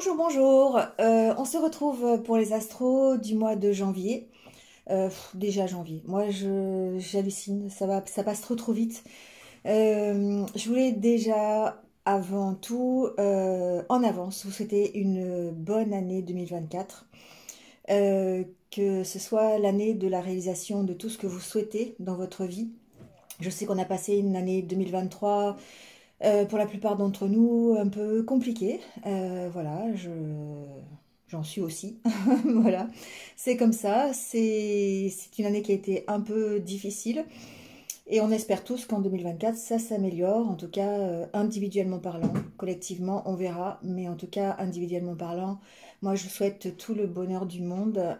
Bonjour, bonjour. On se retrouve pour les astros du mois de janvier. Déjà janvier. Moi, j'hallucine. Ça passe trop vite. Je voulais déjà, avant tout, en avance, vous souhaiter une bonne année 2024. Que ce soit l'année de la réalisation de tout ce que vous souhaitez dans votre vie. Je sais qu'on a passé une année 2023. Pour la plupart d'entre nous, un peu compliqué. Voilà, j'en suis aussi. Voilà, c'est comme ça. C'est une année qui a été un peu difficile. Et on espère tous qu'en 2024, ça s'améliore. En tout cas, individuellement parlant. Collectivement, on verra. Mais en tout cas, individuellement parlant, moi, je souhaite tout le bonheur du monde.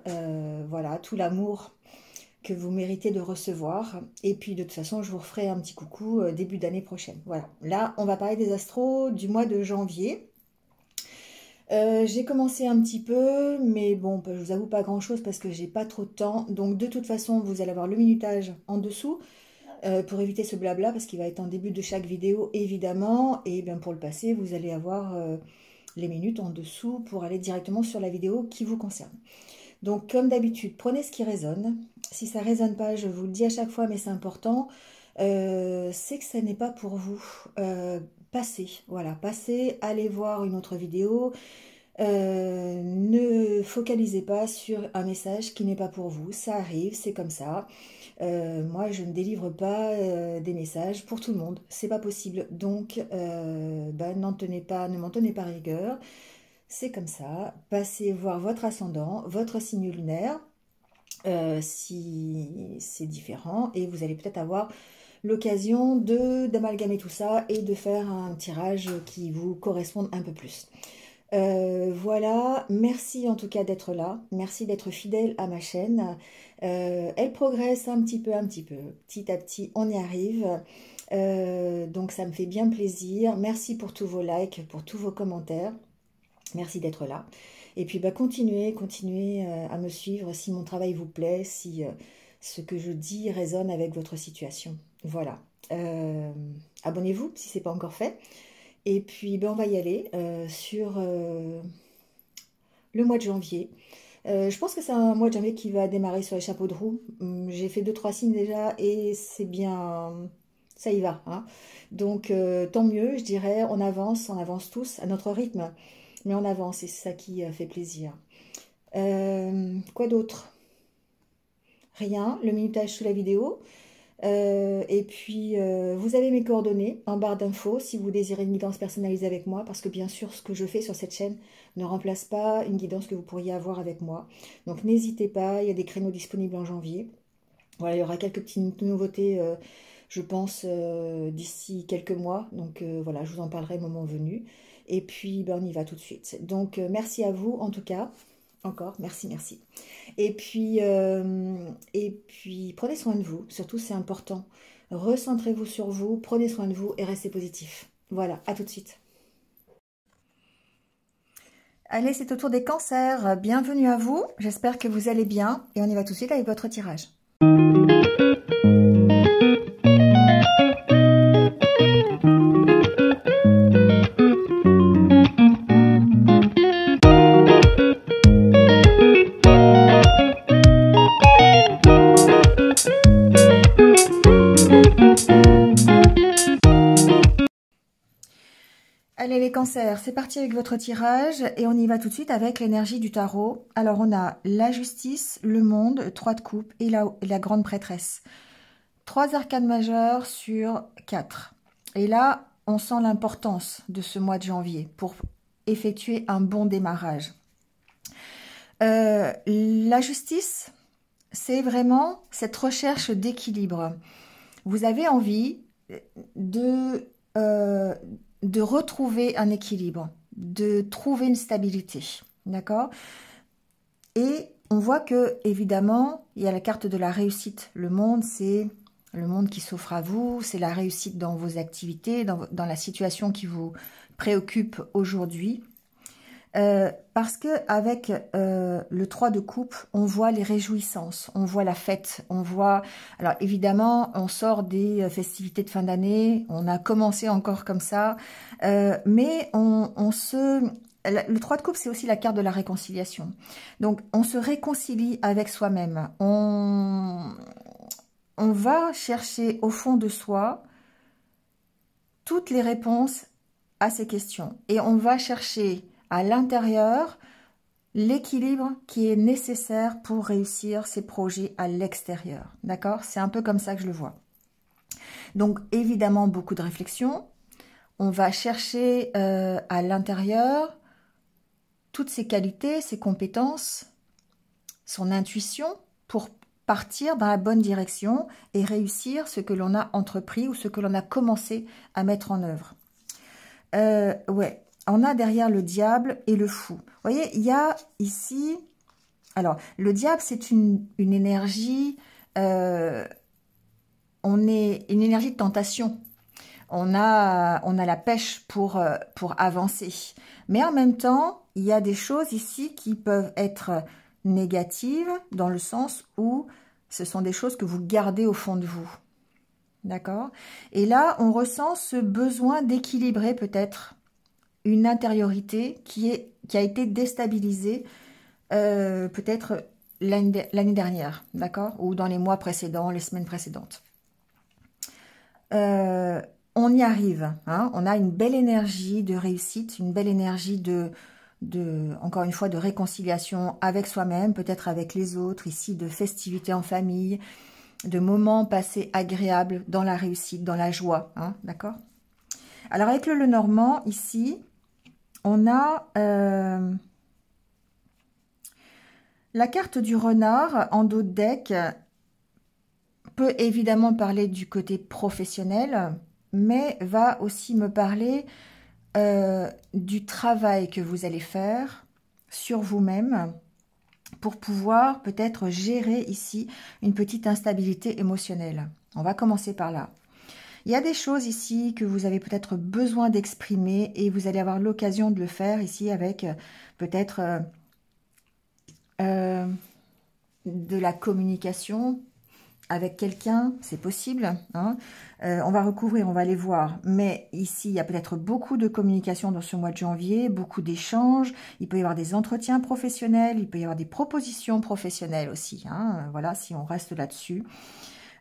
Voilà, tout l'amour que vous méritez de recevoir. Et puis de toute façon, je vous referai un petit coucou début d'année prochaine. Voilà. Là, on va parler des astros du mois de janvier. J'ai commencé un petit peu, mais bon, je vous avoue pas grand-chose parce que j'ai pas trop de temps. Donc de toute façon, vous allez avoir le minutage en dessous pour éviter ce blabla parce qu'il va être en début de chaque vidéo, évidemment. Et bien pour le passer, vous allez avoir les minutes en dessous pour aller directement sur la vidéo qui vous concerne. Donc, comme d'habitude, prenez ce qui résonne. Si ça ne résonne pas, je vous le dis à chaque fois, mais c'est important, c'est que ça n'est pas pour vous. Passez, voilà, passez, allez voir une autre vidéo. Ne focalisez pas sur un message qui n'est pas pour vous. Ça arrive, c'est comme ça. Moi, je ne délivre pas des messages pour tout le monde. C'est pas possible. Donc, ne m'en tenez pas rigueur. C'est comme ça, passez voir votre ascendant, votre signe lunaire, si c'est différent, et vous allez peut-être avoir l'occasion d'amalgamer tout ça et de faire un tirage qui vous corresponde un peu plus. Voilà, merci en tout cas d'être là, merci d'être fidèle à ma chaîne. Elle progresse un petit peu, petit à petit, on y arrive. Donc ça me fait bien plaisir. Merci pour tous vos likes, pour tous vos commentaires. Merci d'être là. Et puis continuez à me suivre si mon travail vous plaît, si ce que je dis résonne avec votre situation. Voilà. Abonnez-vous si ce n'est pas encore fait. Et puis on va y aller sur le mois de janvier. Je pense que c'est un mois de janvier qui va démarrer sur les chapeaux de roue. J'ai fait 2-3 signes déjà et c'est bien, ça y va. Hein. Donc tant mieux, je dirais, on avance tous à notre rythme. Mais on avance, et c'est ça qui fait plaisir. Quoi d'autre? Rien, le minutage sous la vidéo. Et puis, vous avez mes coordonnées en barre d'infos si vous désirez une guidance personnalisée avec moi, parce que bien sûr, ce que je fais sur cette chaîne ne remplace pas une guidance que vous pourriez avoir avec moi. Donc n'hésitez pas, il y a des créneaux disponibles en janvier. Voilà, il y aura quelques petites nouveautés, je pense, d'ici quelques mois. Donc voilà, je vous en parlerai au moment venu. Et puis, on y va tout de suite. Donc, merci à vous, en tout cas. Encore, merci. Et puis, prenez soin de vous. Surtout, c'est important. Recentrez-vous sur vous, prenez soin de vous et restez positif. Voilà, à tout de suite. Allez, c'est au tour des cancers. Bienvenue à vous. J'espère que vous allez bien. Et on y va tout de suite avec votre tirage. Allez les cancers, c'est parti avec votre tirage et on y va tout de suite avec l'énergie du tarot. Alors on a la justice, le monde, 3 de coupe et la grande prêtresse. 3 arcanes majeures sur 4. Et là, on sent l'importance de ce mois de janvier pour effectuer un bon démarrage. La justice, c'est vraiment cette recherche d'équilibre. Vous avez envie de retrouver un équilibre, de trouver une stabilité, d'accord? Et on voit que, évidemment, il y a la carte de la réussite. Le monde, c'est le monde qui s'offre à vous, c'est la réussite dans vos activités, dans la situation qui vous préoccupe aujourd'hui. Parce que avec le 3 de coupe, on voit les réjouissances, on voit la fête, on voit... Alors évidemment, on sort des festivités de fin d'année, on a commencé encore comme ça, mais on se le 3 de coupe, c'est aussi la carte de la réconciliation. Donc, on se réconcilie avec soi-même. On va chercher au fond de soi toutes les réponses à ces questions. Et on va chercher à l'intérieur l'équilibre qui est nécessaire pour réussir ces projets à l'extérieur. D'accord? C'est un peu comme ça que je le vois. Donc, évidemment, beaucoup de réflexion. On va chercher à l'intérieur toutes ses qualités, ses compétences, son intuition pour partir dans la bonne direction et réussir ce que l'on a entrepris ou ce que l'on a commencé à mettre en œuvre. Ouais, on a derrière le diable et le fou. Vous voyez, il y a ici... Alors, le diable, c'est une énergie... on est une énergie de tentation. On a la pêche pour avancer. Mais en même temps, il y a des choses ici qui peuvent être négatives dans le sens où ce sont des choses que vous gardez au fond de vous. D'accord? Et là, on ressent ce besoin d'équilibrer peut-être une intériorité qui a été déstabilisée peut-être l'année dernière, d'accord? Ou dans les mois précédents, les semaines précédentes. On y arrive, hein, on a une belle énergie de réussite, une belle énergie encore une fois, de réconciliation avec soi-même, peut-être avec les autres, ici de festivités en famille, de moments passés agréables dans la réussite, dans la joie, hein, d'accord? Alors avec le Lenormand, ici, on a la carte du renard en dos de deck, peut évidemment parler du côté professionnel, mais va aussi me parler du travail que vous allez faire sur vous-même pour pouvoir peut-être gérer ici une petite instabilité émotionnelle. On va commencer par là. Il y a des choses ici que vous avez peut-être besoin d'exprimer et vous allez avoir l'occasion de le faire ici avec peut-être de la communication avec quelqu'un, c'est possible, hein. On va recouvrir, on va aller voir, mais ici, il y a peut-être beaucoup de communication dans ce mois de janvier, beaucoup d'échanges, il peut y avoir des entretiens professionnels, il peut y avoir des propositions professionnelles aussi, hein. Voilà, si on reste là-dessus.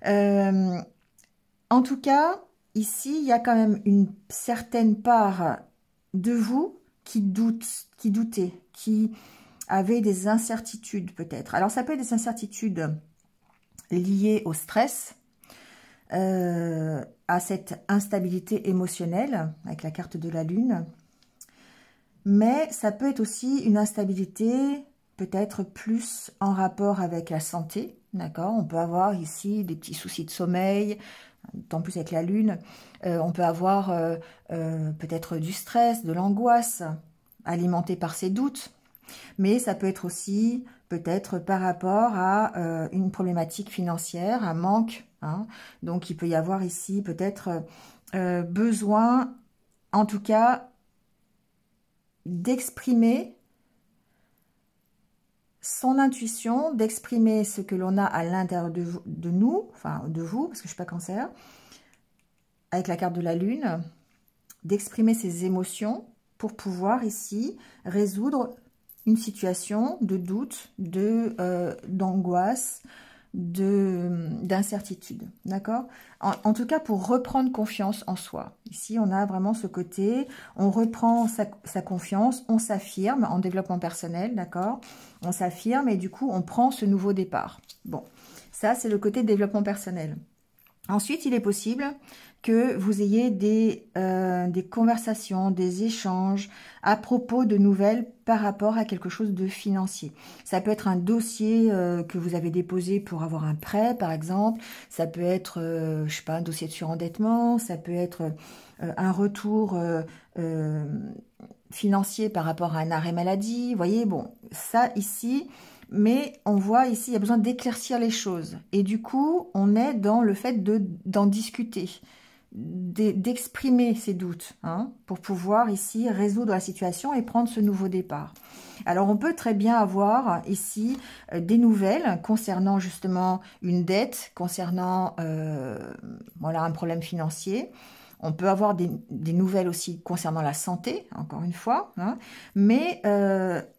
En tout cas, ici, il y a quand même une certaine part de vous qui doutez, qui avait des incertitudes peut-être. Alors, ça peut être des incertitudes liées au stress, à cette instabilité émotionnelle avec la carte de la lune, mais ça peut être aussi une instabilité peut-être plus en rapport avec la santé, d'accord? On peut avoir ici des petits soucis de sommeil, tant plus avec la lune, on peut avoir peut-être du stress, de l'angoisse alimentée par ces doutes, mais ça peut être aussi peut-être par rapport à une problématique financière, un manque, hein. Donc il peut y avoir ici peut-être besoin, en tout cas, d'exprimer son intuition, d'exprimer ce que l'on a à l'intérieur de nous, enfin de vous, parce que je ne suis pas cancer, avec la carte de la lune, d'exprimer ses émotions pour pouvoir ici résoudre une situation de doute, d'angoisse, d'incertitude, d'accord? En tout cas, pour reprendre confiance en soi. Ici, on a vraiment ce côté, on reprend sa confiance, on s'affirme en développement personnel, d'accord? On s'affirme et du coup, on prend ce nouveau départ. Bon, ça, c'est le côté développement personnel. Ensuite, il est possible que vous ayez des conversations, des échanges à propos de nouvelles par rapport à quelque chose de financier. Ça peut être un dossier que vous avez déposé pour avoir un prêt, par exemple. Ça peut être, je sais pas, un dossier de surendettement. Ça peut être un retour financier par rapport à un arrêt maladie. Vous voyez, bon, ça ici... Mais on voit ici, il y a besoin d'éclaircir les choses. Et du coup, on est dans le fait d'en discuter, d'exprimer ses doutes, hein, pour pouvoir ici résoudre la situation et prendre ce nouveau départ. Alors, on peut très bien avoir ici des nouvelles concernant justement une dette, concernant voilà, un problème financier. On peut avoir des nouvelles aussi concernant la santé, encore une fois. Hein. Mais,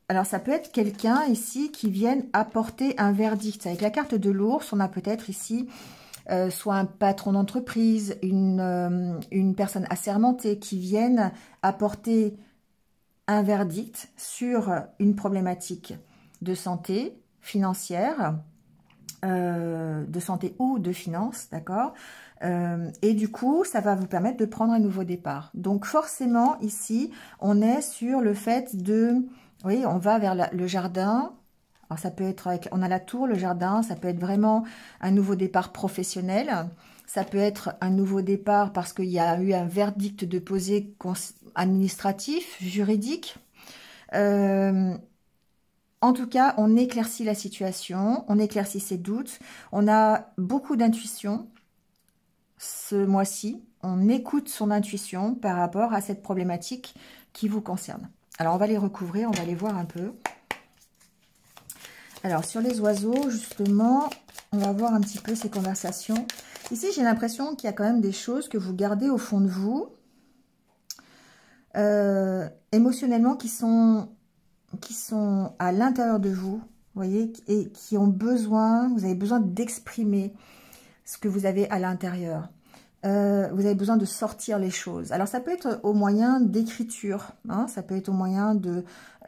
alors ça peut être quelqu'un ici qui vienne apporter un verdict. Avec la carte de l'ours, on a peut-être ici soit un patron d'entreprise, une personne assermentée qui vienne apporter un verdict sur une problématique de santé financière, de santé ou de finances, d'accord, et du coup, ça va vous permettre de prendre un nouveau départ. Donc forcément, ici, on est sur le fait de, oui, on va vers le jardin. Alors ça peut être, on a la tour, le jardin, ça peut être vraiment un nouveau départ professionnel. Ça peut être un nouveau départ parce qu'il y a eu un verdict de posé administratif, juridique. En tout cas, on éclaircit la situation, on éclaircit ses doutes. On a beaucoup d'intuition ce mois-ci. On écoute son intuition par rapport à cette problématique qui vous concerne. Alors, on va les recouvrir, on va les voir un peu. Alors, sur les oiseaux, justement, on va voir un petit peu ces conversations. Ici, j'ai l'impression qu'il y a quand même des choses que vous gardez au fond de vous, émotionnellement, qui sont à l'intérieur de vous, vous voyez, et qui ont besoin, vous avez besoin d'exprimer ce que vous avez à l'intérieur. Vous avez besoin de sortir les choses. Alors, ça peut être au moyen d'écriture, hein, ça peut être au moyen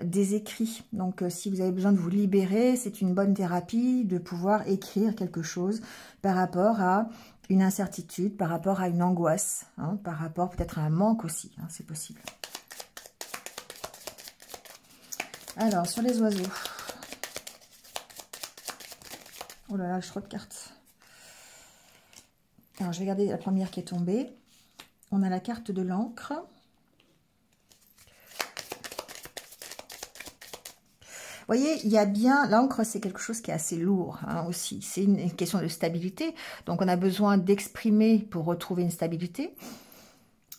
des écrits. Donc, si vous avez besoin de vous libérer, c'est une bonne thérapie de pouvoir écrire quelque chose par rapport à une incertitude, par rapport à une angoisse, hein, par rapport peut-être à un manque aussi, hein, c'est possible. Alors, sur les oiseaux. Oh là là, j'ai trop de cartes. Alors, je vais regarder la première qui est tombée. On a la carte de l'encre. Vous voyez, il y a bien... L'encre, c'est quelque chose qui est assez lourd hein, aussi. C'est une question de stabilité. Donc, on a besoin d'exprimer pour retrouver une stabilité.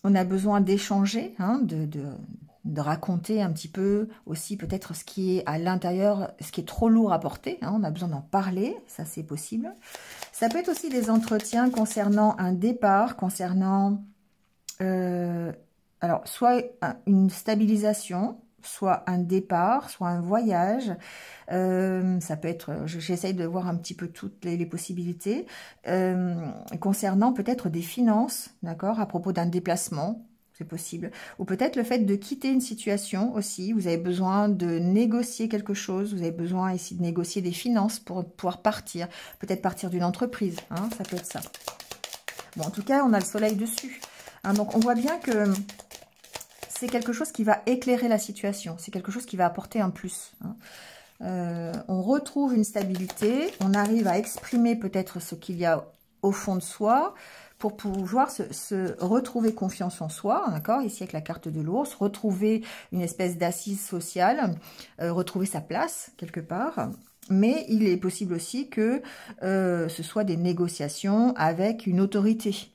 On a besoin d'échanger, hein, de raconter un petit peu aussi peut-être ce qui est à l'intérieur, ce qui est trop lourd à porter. Hein, on a besoin d'en parler, ça c'est possible. Ça peut être aussi des entretiens concernant un départ, concernant alors soit une stabilisation, soit un départ, soit un voyage. Ça peut être, j'essaye de voir un petit peu toutes les possibilités, concernant peut-être des finances, d'accord, à propos d'un déplacement, c'est possible. Ou peut-être le fait de quitter une situation aussi, vous avez besoin de négocier quelque chose, vous avez besoin ici de négocier des finances pour pouvoir partir, peut-être partir d'une entreprise, hein, ça peut être ça. Bon, en tout cas, on a le soleil dessus. Hein, donc, on voit bien que c'est quelque chose qui va éclairer la situation. C'est quelque chose qui va apporter un plus. Hein. On retrouve une stabilité. On arrive à exprimer peut-être ce qu'il y a au fond de soi pour pouvoir se retrouver confiance en soi. D'accord, ici avec la carte de l'ours. Retrouver une espèce d'assise sociale. Retrouver sa place quelque part. Mais il est possible aussi que ce soit des négociations avec une autorité.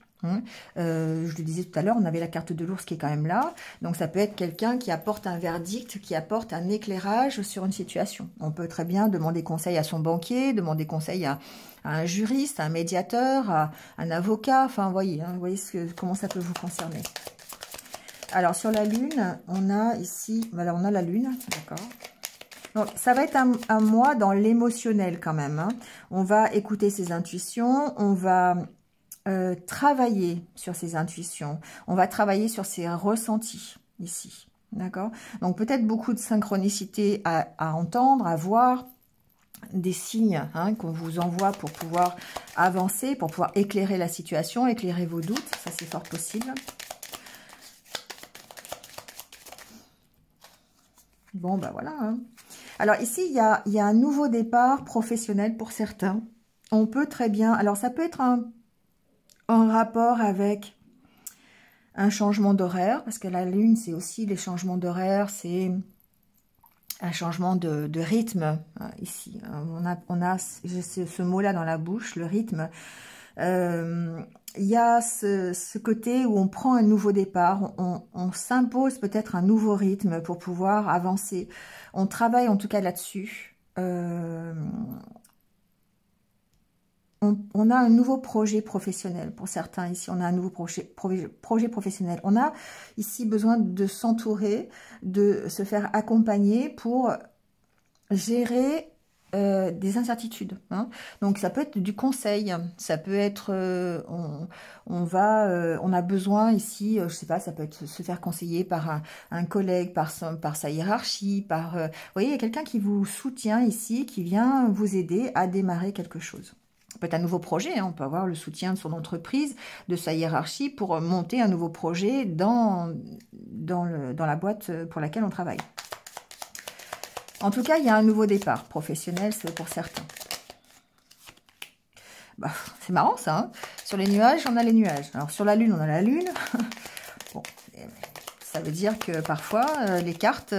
Je le disais tout à l'heure, on avait la carte de l'ours qui est quand même là. Donc ça peut être quelqu'un qui apporte un verdict, qui apporte un éclairage sur une situation. On peut très bien demander conseil à son banquier, demander conseil à un juriste, à un médiateur, à un avocat. Enfin, vous voyez comment ça peut vous concerner. Alors sur la lune, on a ici, voilà, on a la lune, d'accord. Donc, ça va être un mois dans l'émotionnel quand même. Hein. On va écouter ses intuitions, on va travailler sur ses intuitions, on va travailler sur ses ressentis ici. D'accord? Donc, peut-être beaucoup de synchronicité à entendre, à voir, des signes hein, qu'on vous envoie pour pouvoir avancer, pour pouvoir éclairer la situation, éclairer vos doutes. Ça, c'est fort possible. Bon, ben voilà. Hein. Alors ici, il y a un nouveau départ professionnel pour certains. On peut très bien... Alors ça peut être un rapport avec un changement d'horaire, parce que la lune, c'est aussi les changements d'horaire, c'est un changement de rythme. Ici, on a ce mot-là dans la bouche, le rythme. Il y a ce côté où on prend un nouveau départ, on s'impose peut-être un nouveau rythme pour pouvoir avancer. On travaille en tout cas là-dessus. on a un nouveau projet professionnel. Pour certains, ici, on a un nouveau projet professionnel. On a ici besoin de s'entourer, de se faire accompagner pour gérer des incertitudes. Hein. Donc, ça peut être du conseil, ça peut être, on a besoin ici, je sais pas, ça peut être se faire conseiller par un collègue, par sa hiérarchie, vous voyez, il y a quelqu'un qui vous soutient ici, qui vient vous aider à démarrer quelque chose. Ça peut être un nouveau projet, hein. On peut avoir le soutien de son entreprise, de sa hiérarchie pour monter un nouveau projet dans la boîte pour laquelle on travaille. En tout cas, il y a un nouveau départ professionnel, c'est pour certains. Bah, c'est marrant ça, hein. Sur les nuages, on a les nuages. Alors sur la lune, on a la lune. Bon, ça veut dire que parfois, les cartes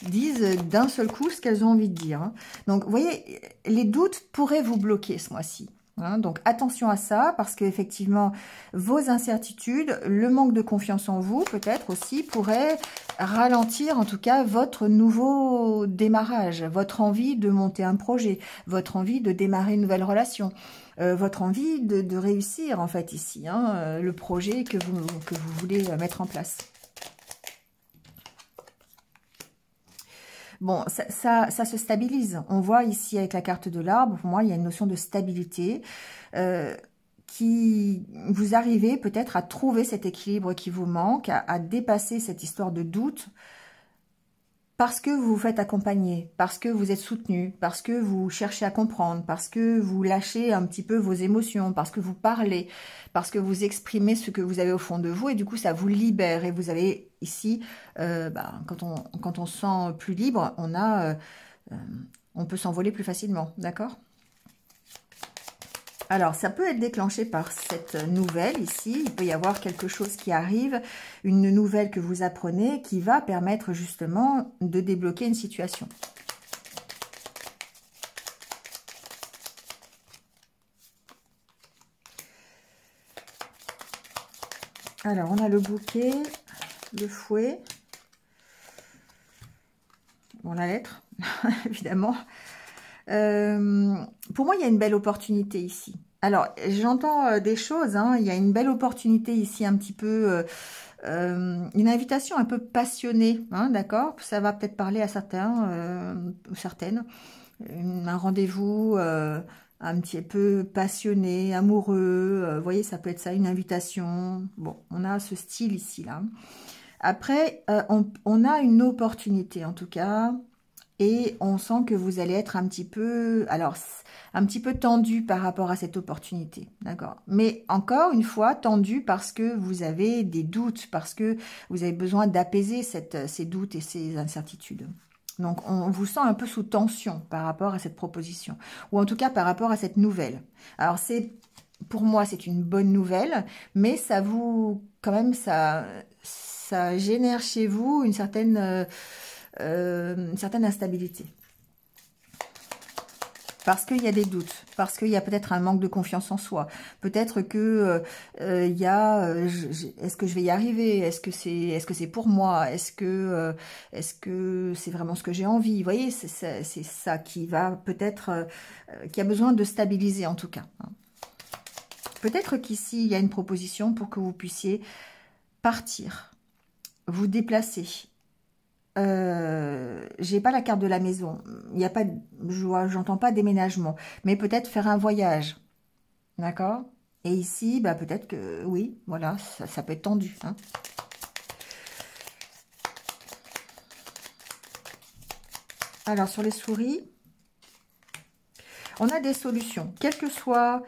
disent d'un seul coup ce qu'elles ont envie de dire. Hein. Donc, vous voyez, les doutes pourraient vous bloquer ce mois-ci. Hein, donc attention à ça, parce qu'effectivement, vos incertitudes, le manque de confiance en vous, peut-être aussi, pourrait ralentir en tout cas votre nouveau démarrage, votre envie de monter un projet, votre envie de démarrer une nouvelle relation, votre envie de réussir en fait ici, hein, le projet que vous voulez mettre en place. Bon, ça se stabilise. On voit ici avec la carte de l'arbre, pour moi, il y a une notion de stabilité qui vous arrivez peut-être à trouver cet équilibre qui vous manque, à dépasser cette histoire de doute parce que vous vous faites accompagner, parce que vous êtes soutenu, parce que vous cherchez à comprendre, parce que vous lâchez un petit peu vos émotions, parce que vous parlez, parce que vous exprimez ce que vous avez au fond de vous et du coup ça vous libère et vous avez ici, quand on se sent plus libre, on peut s'envoler plus facilement, d'accord ? Alors, ça peut être déclenché par cette nouvelle ici. Il peut y avoir quelque chose qui arrive, une nouvelle que vous apprenez qui va permettre justement de débloquer une situation. Alors, on a le bouquet, le fouet, bon, la lettre, évidemment. Pour moi, il y a une belle opportunité ici. Alors, j'entends des choses, hein, il y a une belle opportunité ici, un petit peu, une invitation un peu passionnée, hein, d'accord? Ça va peut-être parler à certains, ou certaines. Un rendez-vous un petit peu passionné, amoureux, vous voyez, ça peut être ça, une invitation. Bon, on a ce style ici, là. Après, on a une opportunité, en tout cas. Et on sent que vous allez être un petit peu, alors, un petit peu tendu par rapport à cette opportunité, d'accord? Mais encore une fois, tendu parce que vous avez des doutes, parce que vous avez besoin d'apaiser ces doutes et ces incertitudes. Donc, on vous sent un peu sous tension par rapport à cette proposition, ou en tout cas par rapport à cette nouvelle. Alors, pour moi, c'est une bonne nouvelle, mais ça vous, quand même, ça génère chez vous une certaine instabilité. Parce qu'il y a des doutes, parce qu'il y a peut-être un manque de confiance en soi. Peut-être que il y a, est-ce que je vais y arriver? Est-ce que c'est pour moi? Est-ce que c'est vraiment ce que j'ai envie? Vous voyez, c'est ça qui va peut-être, qui a besoin de stabiliser en tout cas. Peut-être qu'ici, il y a une proposition pour que vous puissiez partir, vous déplacer. J'ai pas la carte de la maison, il n'y a pas, j'entends pas déménagement, mais peut-être faire un voyage, d'accord? Et ici, bah peut-être que oui, voilà, ça peut être tendu, hein. Alors sur les souris, on a des solutions, quel que soit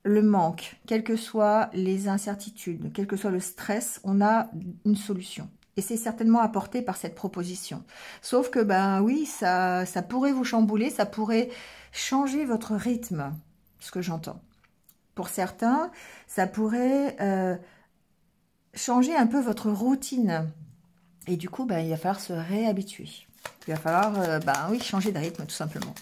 le manque, quelles que soient les incertitudes, quel que soit le stress, on a une solution. Et c'est certainement apporté par cette proposition. Sauf que, ben oui, ça pourrait vous chambouler, ça pourrait changer votre rythme, ce que j'entends. Pour certains, ça pourrait changer un peu votre routine. Et du coup, ben, il va falloir se réhabituer. Il va falloir, ben oui, changer de rythme, tout simplement.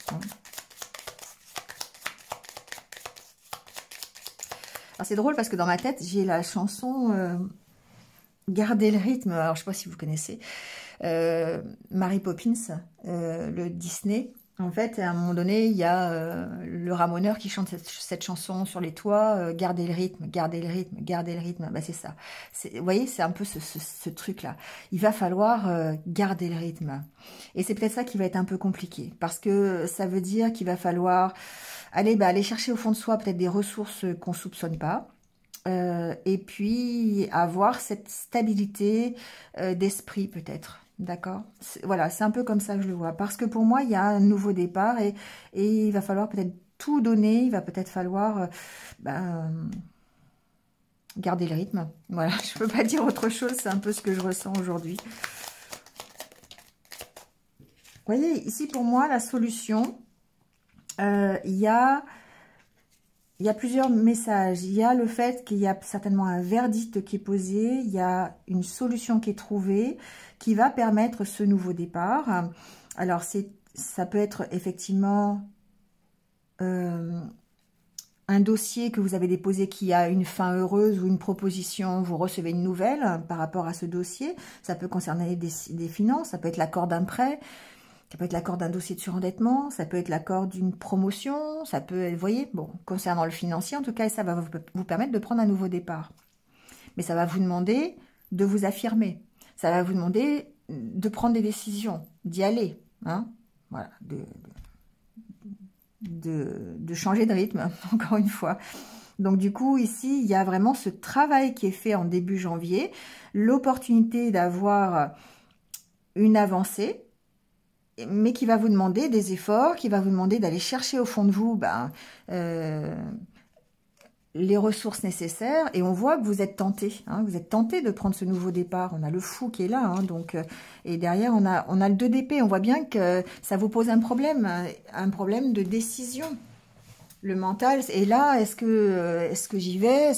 Alors, c'est drôle parce que dans ma tête, j'ai la chanson... Garder le rythme, alors je ne sais pas si vous connaissez, Mary Poppins, le Disney, En fait, à un moment donné, il y a le ramoneur qui chante cette chanson sur les toits, gardez le rythme, gardez le rythme, gardez le rythme. Bah, c'est ça. Vous voyez, c'est un peu ce truc-là. Il va falloir garder le rythme. Et c'est peut-être ça qui va être un peu compliqué. Parce que ça veut dire qu'il va falloir aller chercher au fond de soi peut-être des ressources qu'on soupçonne pas. Et puis avoir cette stabilité d'esprit peut-être. D'accord? Voilà, c'est un peu comme ça que je le vois. Parce que pour moi, il y a un nouveau départ et il va falloir peut-être tout donner. Il va peut-être falloir garder le rythme. Voilà, je ne peux pas dire autre chose. C'est un peu ce que je ressens aujourd'hui. Vous voyez, ici pour moi, la solution, il y a plusieurs messages. Il y a le fait qu'il y a certainement un verdict qui est posé, il y a une solution qui est trouvée, qui va permettre ce nouveau départ. Alors, ça peut être effectivement un dossier que vous avez déposé qui a une fin heureuse ou une proposition, vous recevez une nouvelle par rapport à ce dossier. Ça peut concerner des finances, ça peut être l'accord d'un prêt, ça peut être l'accord d'un dossier de surendettement, ça peut être l'accord d'une promotion, ça peut, vous voyez, bon, concernant le financier, en tout cas, ça va vous permettre de prendre un nouveau départ. Mais ça va vous demander de vous affirmer. Ça va vous demander de prendre des décisions, d'y aller, hein, voilà, de changer de rythme, encore une fois. Donc du coup, ici, il y a vraiment ce travail qui est fait en début janvier, l'opportunité d'avoir une avancée, mais qui va vous demander des efforts, qui va vous demander d'aller chercher au fond de vous les ressources nécessaires. Et on voit que vous êtes tenté, hein, vous êtes tenté de prendre ce nouveau départ. On a le fou qui est là, hein, donc, et derrière on a le 2 d'épée. On voit bien que ça vous pose un problème de décision. Le mental est là. Est-ce que j'y vais?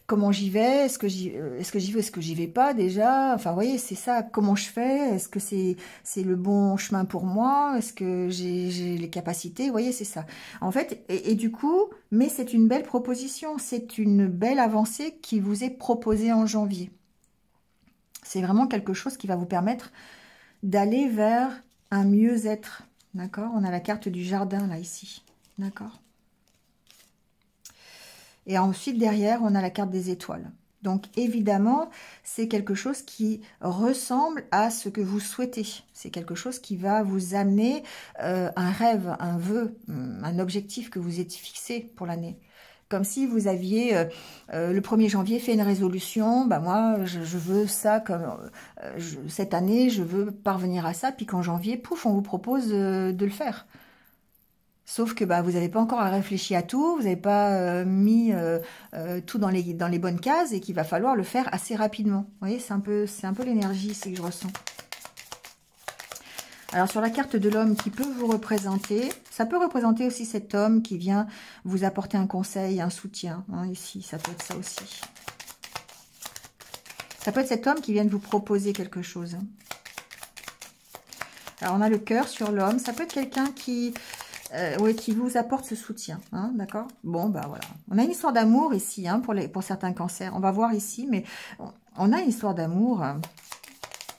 Comment j'y vais? Est-ce que j'y vais? Est-ce que j'y vais pas déjà? Enfin, vous voyez, c'est ça. Comment je fais? Est-ce que c'est le bon chemin pour moi? Est-ce que j'ai les capacités? Vous voyez, c'est ça. En fait, et du coup, mais c'est une belle proposition. C'est une belle avancée qui vous est proposée en janvier. C'est vraiment quelque chose qui va vous permettre d'aller vers un mieux-être. D'accord? On a la carte du jardin là ici. D'accord? Et ensuite, derrière, on a la carte des étoiles. Donc, évidemment, c'est quelque chose qui ressemble à ce que vous souhaitez. C'est quelque chose qui va vous amener un rêve, un vœu, un objectif que vous êtes fixé pour l'année. Comme si vous aviez, le 1er janvier, fait une résolution. Bah moi, je veux ça, comme cette année, je veux parvenir à ça. Puis qu'en janvier, pouf, on vous propose de le faire. Sauf que vous n'avez pas encore réfléchi à tout, vous n'avez pas mis tout dans les bonnes cases et qu'il va falloir le faire assez rapidement. Vous voyez, c'est un peu l'énergie ici que je ressens. Alors, sur la carte de l'homme qui peut vous représenter, ça peut représenter aussi cet homme qui vient vous apporter un conseil, un soutien. Hein, ici, ça peut être ça aussi. Ça peut être cet homme qui vient de vous proposer quelque chose. Alors, on a le cœur sur l'homme. Ça peut être quelqu'un qui vous apporte ce soutien, hein, d'accord? Bon, voilà. On a une histoire d'amour ici, hein, pour certains cancers. On va voir ici, mais on a une histoire d'amour.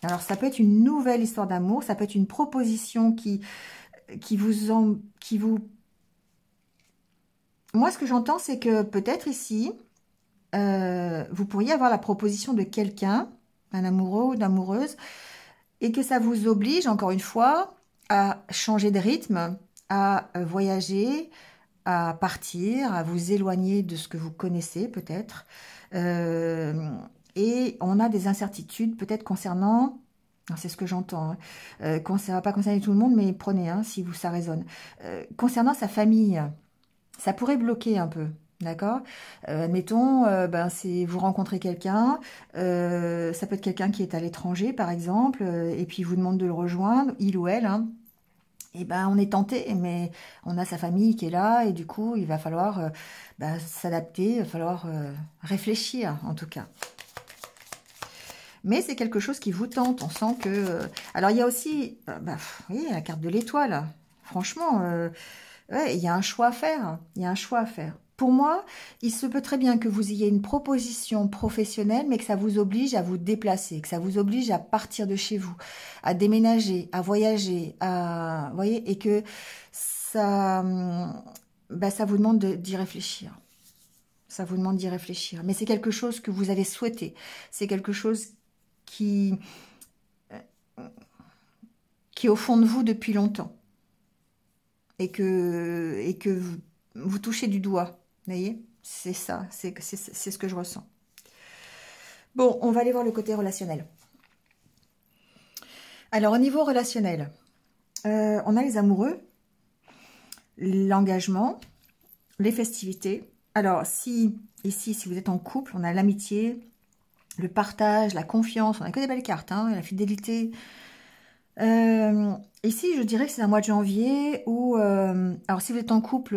Alors, ça peut être une nouvelle histoire d'amour, ça peut être une proposition qui vous... Moi, ce que j'entends, c'est que peut-être ici, vous pourriez avoir la proposition de quelqu'un, un amoureux ou une amoureuse, et que ça vous oblige, encore une fois, à changer de rythme, à voyager, à partir, à vous éloigner de ce que vous connaissez peut-être. Et on a des incertitudes peut-être concernant, c'est ce que j'entends, ça ne va pas concerner tout le monde, mais prenez, hein, si ça résonne. Concernant sa famille, ça pourrait bloquer un peu. D'accord? Admettons, vous rencontrez quelqu'un, ça peut être quelqu'un qui est à l'étranger par exemple, et puis il vous demande de le rejoindre, il ou elle, hein. Et on est tenté, mais on a sa famille qui est là, et du coup, il va falloir s'adapter, il va falloir réfléchir, en tout cas. Mais c'est quelque chose qui vous tente, on sent que... alors, il y a aussi, vous voyez, la carte de l'étoile. Franchement, ouais, il y a un choix à faire, il y a un choix à faire. Pour moi, il se peut très bien que vous ayez une proposition professionnelle, mais que ça vous oblige à vous déplacer, que ça vous oblige à partir de chez vous, à déménager, à voyager, vous voyez, et que ça, ça vous demande d'y réfléchir. Ça vous demande d'y réfléchir. Mais c'est quelque chose que vous avez souhaité. C'est quelque chose qui est au fond de vous depuis longtemps. Et que vous touchez du doigt. Vous voyez, c'est ça, c'est ce que je ressens. Bon, on va aller voir le côté relationnel. Alors, au niveau relationnel, on a les amoureux, l'engagement, les festivités. Alors, ici, si vous êtes en couple, on a l'amitié, le partage, la confiance, on a que des belles cartes, hein, la fidélité. Ici, je dirais que c'est un mois de janvier où, alors si vous êtes en couple,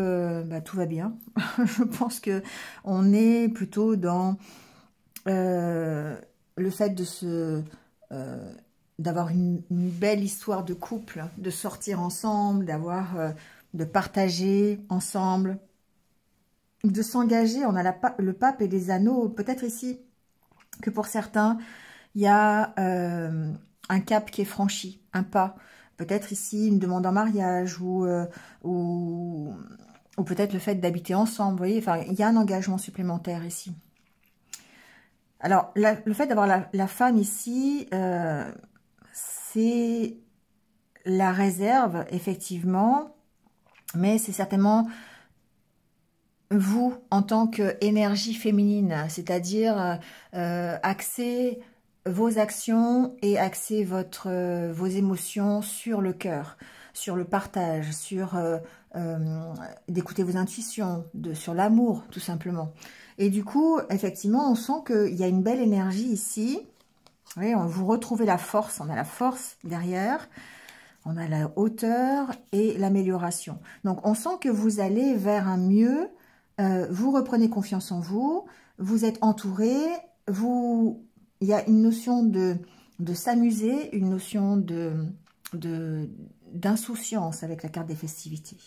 tout va bien. Je pense que on est plutôt dans le fait de d'avoir une belle histoire de couple, de sortir ensemble, de partager ensemble, de s'engager. On a le pape et les anneaux. Peut-être ici que pour certains, il y a un cap qui est franchi, un pas. Peut-être ici une demande en mariage ou peut-être le fait d'habiter ensemble. Vous voyez, enfin, il y a un engagement supplémentaire ici. Alors, le fait d'avoir la femme ici, c'est la réserve, effectivement, mais c'est certainement vous en tant qu'énergie féminine, c'est-à-dire axer vos actions et axer vos émotions sur le cœur, sur le partage, sur d'écouter vos intuitions, sur l'amour, tout simplement. Et du coup, effectivement, on sent qu'il y a une belle énergie ici. Vous voyez, vous retrouvez la force, on a la force derrière, on a la hauteur et l'amélioration. Donc, on sent que vous allez vers un mieux, vous reprenez confiance en vous, vous êtes entouré, il y a une notion de s'amuser, une notion d'insouciance avec la carte des festivités.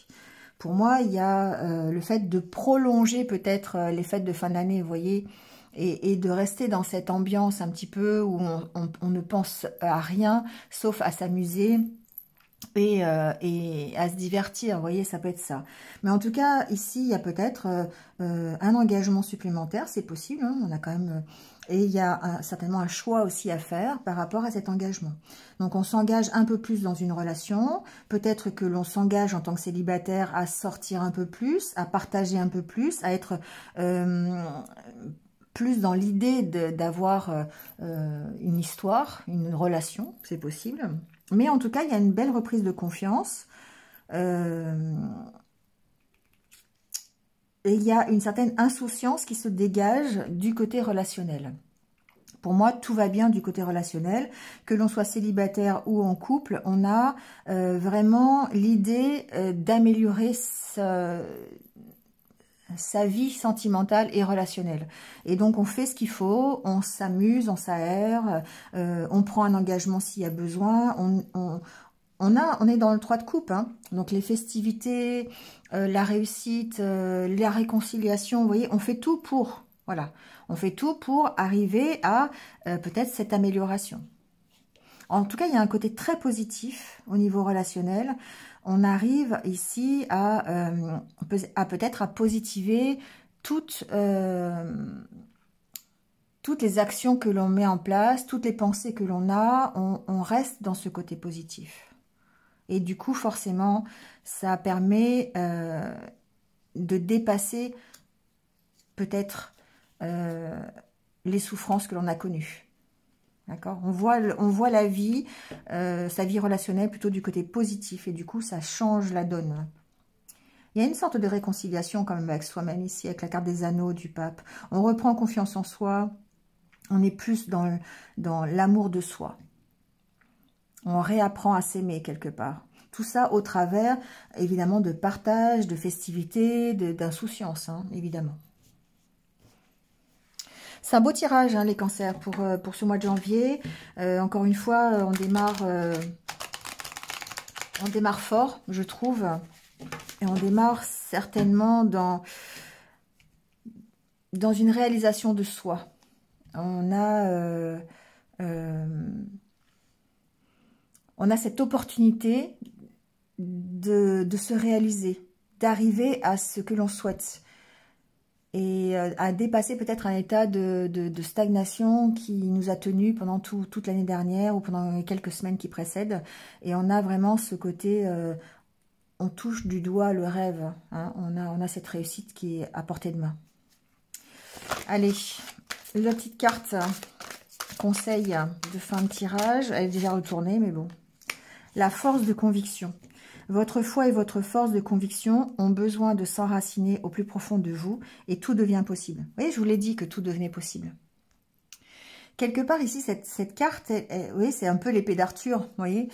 Pour moi, il y a le fait de prolonger peut-être les fêtes de fin d'année, vous voyez, et de rester dans cette ambiance un petit peu où on ne pense à rien, sauf à s'amuser et à se divertir, vous voyez, ça peut être ça. Mais en tout cas, ici, il y a peut-être un engagement supplémentaire, c'est possible, hein, on a quand même... Et il y a certainement un choix aussi à faire par rapport à cet engagement. Donc, on s'engage un peu plus dans une relation. Peut-être que l'on s'engage en tant que célibataire à sortir un peu plus, à partager un peu plus, à être plus dans l'idée d'avoir une histoire, une relation, c'est possible. Mais en tout cas, il y a une belle reprise de confiance. Et il y a une certaine insouciance qui se dégage du côté relationnel. Pour moi, tout va bien du côté relationnel. Que l'on soit célibataire ou en couple, on a vraiment l'idée d'améliorer sa vie sentimentale et relationnelle. Et donc, on fait ce qu'il faut, on s'amuse, on s'aère, on prend un engagement s'il y a besoin, on est dans le 3 de coupe, hein. Donc les festivités, la réussite, la réconciliation, vous voyez, on fait tout pour, voilà, on fait tout pour arriver à peut-être cette amélioration. En tout cas, il y a un côté très positif au niveau relationnel. On arrive ici à peut-être à positiver toutes les actions que l'on met en place, toutes les pensées que l'on a, on reste dans ce côté positif. Et du coup, forcément, ça permet de dépasser peut-être les souffrances que l'on a connues. D'accord ? On voit la vie, sa vie relationnelle plutôt du côté positif. Et du coup, ça change la donne. Il y a une sorte de réconciliation quand même avec soi-même ici, avec la carte des anneaux du pape. On reprend confiance en soi. On est plus dans l'amour de soi. On réapprend à s'aimer quelque part. Tout ça au travers, évidemment, de partage, de festivité, d'insouciance, hein, évidemment. C'est un beau tirage, hein, les cancers, pour ce mois de janvier. Encore une fois, on démarre fort, je trouve. Et on démarre certainement dans dans une réalisation de soi. On a cette opportunité de se réaliser, d'arriver à ce que l'on souhaite et à dépasser peut-être un état de stagnation qui nous a tenus pendant toute l'année dernière ou pendant les quelques semaines qui précèdent. Et on a vraiment ce côté, on touche du doigt le rêve, hein. On a cette réussite qui est à portée de main. Allez, la petite carte conseil de fin de tirage, elle est déjà retournée, mais bon. La force de conviction. Votre foi et votre force de conviction ont besoin de s'enraciner au plus profond de vous et tout devient possible. Vous voyez, je vous l'ai dit que tout devenait possible. Quelque part ici, cette carte, oui, c'est un peu l'épée d'Arthur, vous voyez,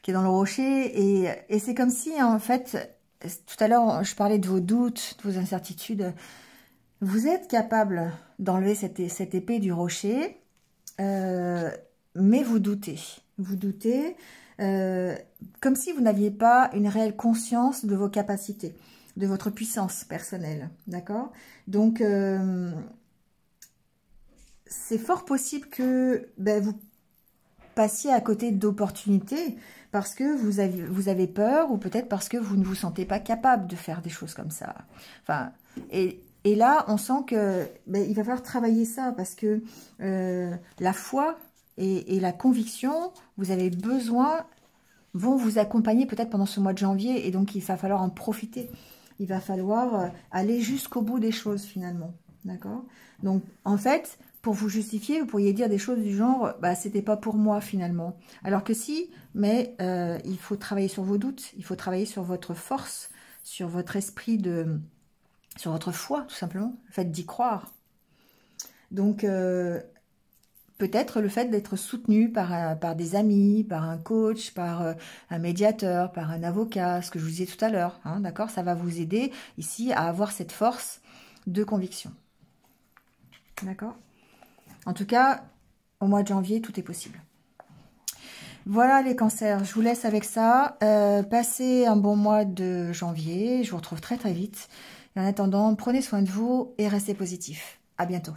qui est dans le rocher. Et c'est comme si, en fait, tout à l'heure, je parlais de vos doutes, de vos incertitudes. Vous êtes capable d'enlever cette épée du rocher, mais vous doutez. Vous doutez. Comme si vous n'aviez pas une réelle conscience de vos capacités, de votre puissance personnelle, d'accord? Donc, c'est fort possible que vous passiez à côté d'opportunités parce que vous avez peur ou peut-être parce que vous ne vous sentez pas capable de faire des choses comme ça. Enfin, et là, on sent que il va falloir travailler ça parce que la foi et la conviction, vous avez besoin, vont vous accompagner peut-être pendant ce mois de janvier. Et donc, il va falloir en profiter. Il va falloir aller jusqu'au bout des choses, finalement. D'accord? Donc, en fait, pour vous justifier, vous pourriez dire des choses du genre, c'était pas pour moi, finalement. Alors que si, mais il faut travailler sur vos doutes. Il faut travailler sur votre force, sur votre esprit sur votre foi, tout simplement. Le fait d'y croire. Donc, peut-être le fait d'être soutenu par des amis, par un coach, par un médiateur, par un avocat, ce que je vous disais tout à l'heure, hein, d'accord? Ça va vous aider ici à avoir cette force de conviction. D'accord? En tout cas, au mois de janvier, tout est possible. Voilà les cancers, je vous laisse avec ça. Passez un bon mois de janvier, je vous retrouve très très vite. Et en attendant, prenez soin de vous et restez positifs. À bientôt.